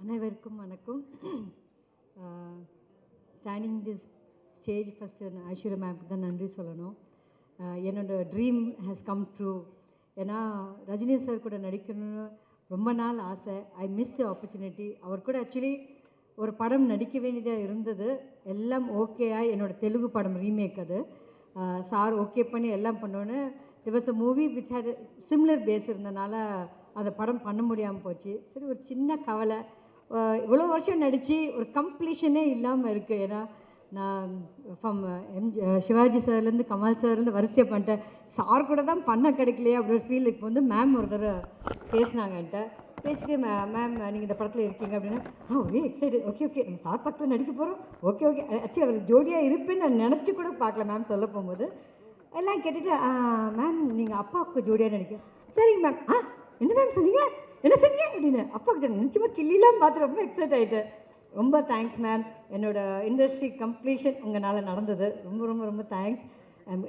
அனைவருக்கும் வணக்கம். Standing this stage first Aishwarya மேம்க்கு தான் நன்றி சொல்லணும். என்னோடய ட்ரீம் ஹேஸ் கம் ட்ரூ. ஏன்னா ரஜினி சார் கூட நடிக்கணும்னு ரொம்ப நாள் ஆசை. I miss the opportunity. அவர் கூட ஆக்சுவலி ஒரு படம் நடிக்க வேண்டியதாக இருந்தது. எல்லாம் ஓகேயா என்னோடய தெலுங்கு படம் ரீமேக் அது சார் ஓகே பண்ணி எல்லாம் பண்ணோன்னு there was a movie which had a similar base இருந்தனால அந்த படம் பண்ண முடியாமல் போச்சு. சரி, ஒரு சின்ன கவலை. இவ்வளோ வருஷம் நடித்து ஒரு கம்ப்ளீஷனே இல்லாமல் இருக்குது. ஏன்னா நான் ஃப்ரம் சிவாஜி சார்லேருந்து கமல் சார்லேருந்து வரிசையாக பண்ணிட்டேன். சார் கூட தான் பண்ண கிடைக்கலையே அப்படின்னு ஃபீல். இப்போ வந்து மேம் ஒரு தடவை பேசினாங்க என்கிட்ட. பேசிட்டு மேம் நீங்கள் இந்த படத்தில் இருக்கீங்க அப்படின்னா ஒரே எக்ஸைட்டட். ஓகே நம்ம சார் பக்கத்தில் நடிக்க போகிறோம். ஓகே ஆக்சுவலி அவர் ஜோடியாக இருப்பேன்னு நான் நினச்சி கூட பார்க்கல மேம் சொல்ல போகும்போது. எல்லாம் கேட்டுட்டு மேம் நீங்கள் அப்பாவுக்கு ஜோடியாக நடிக்க. சரிங்க மேம். என்ன மேம் சொன்னீங்க, என்ன சொன்னீங்க அப்படின்னு அப்பாவுக்கு நினச்சிமா கிள்ளிலாம் பார்த்து ரொம்ப எக்ஸைட் ஆகிட்டேன். ரொம்ப தேங்க்ஸ் மேம். என்னோடய இண்டஸ்ட்ரி கம்ப்ளீஷன் உங்களால் நடந்தது. ரொம்ப ரொம்ப ரொம்ப thanks.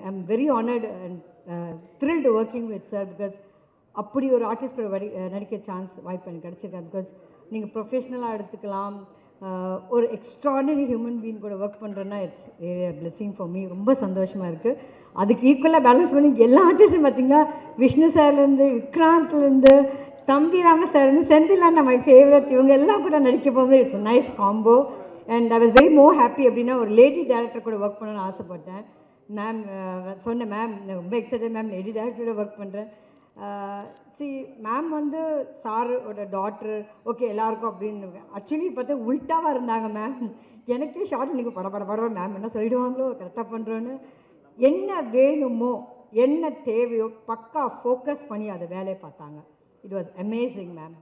I'm very honoured and thrilled working with sir. Because அப்படி ஒரு ஆர்டிஸ்ட் கூட நடிக்க சான்ஸ் வாய்ப்பு எனக்கு கிடச்சிருக்கேன். பிகாஸ் நீங்கள் ப்ரொஃபஷ்னலாக எடுத்துக்கலாம். ஒரு எக்ஸ்ட்ராடினரி ஹியூமன் பீயிங் கூட ஒர்க் பண்ணுறேன்னா இட்ஸ் பிளெஸிங் ஃபார் மீ. ரொம்ப சந்தோஷமாக இருக்குது. அதுக்கு ஈக்குவலாக பேலன்ஸ் பண்ணி எல்லா ஆர்டிஸ்டும் பார்த்திங்கன்னா விஷ்ணு சார்லேருந்து விக்ராந்த்லேருந்து தம்பி ராம சார்லேருந்து செந்திலான மை ஃபேவரட் இவங்க எல்லாம் கூட நடிக்க போகும்போது it's nice combo. And I was very more happy. அப்படின்னா ஒரு லேடி டேரக்டர் கூட ஒர்க் பண்ணணும்னு ஆசைப்பட்டேன். மேம் சொன்னேன் மேம் ரொம்ப எக்ஸைட்டட் மேம் லேடி டேரக்டரோட ஒர்க் பண்ணுறேன். மேம் வந்து சாரோட டாக்டர் ஓகே எல்லாருக்கும் அப்படின்னு ஆக்சுவலி பார்த்தா உல்ட்டாவாக இருந்தாங்க மேம். எனக்கே ஷார்ட் நீங்கள் படம் மேம் என்ன சொல்லிடுவாங்களோ கரெக்டாக பண்ணுறோன்னு. என்ன வேணுமோ என்ன தேவையோ பக்கா ஃபோக்கஸ் பண்ணி அதை வேலையை பார்த்தாங்க. It was amazing ma'am.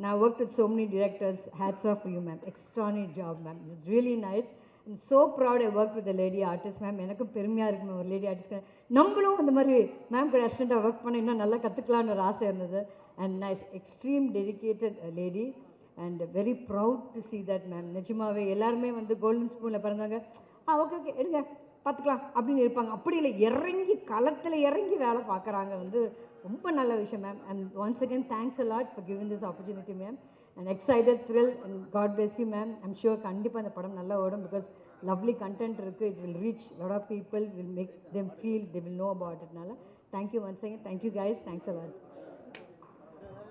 நான் work with so many directors. hats off for you ma'am. extraordinary job ma'am. It's really nice. I'm so proud I worked with a lady artist ma'am. எனக்கும் பெருமையாக இருக்கு ma'am. ஒரு lady artist நம்மளும் இந்த மாதிரி ma'am கூட அசிஸ்டண்ட்டாக ஒர்க் பண்ண இன்னும் நல்லா கற்றுக்கலான்னு ஒரு ஆசை இருந்தது. And nice extreme dedicated lady and very proud to see that ma'am. நிஜமாவே எல்லாருமே வந்து கோல்டன் ஸ்பூனில் பிறந்தாங்க. ஓகே எடுங்க பார்த்துக்கலாம் அப்படின்னு இருப்பாங்க. அப்படி இல்லை, இறங்கி களத்தில் இறங்கி வேலை பார்க்குறாங்க. வந்து ரொம்ப நல்ல விஷயம் ma'am. And once again thanks a lot for giving this opportunity ma'am. And excited thrill and God bless you ma'am. I'm sure கண்டிப்பாக அந்த படம் நல்லா ஓடும். பிகாஸ் லவ்லி கண்டென்ட் இருக்குது. It will reach lot of people. Will make them feel they will know about இட்னால thank you once again. Thank you guys. Thanks a lot.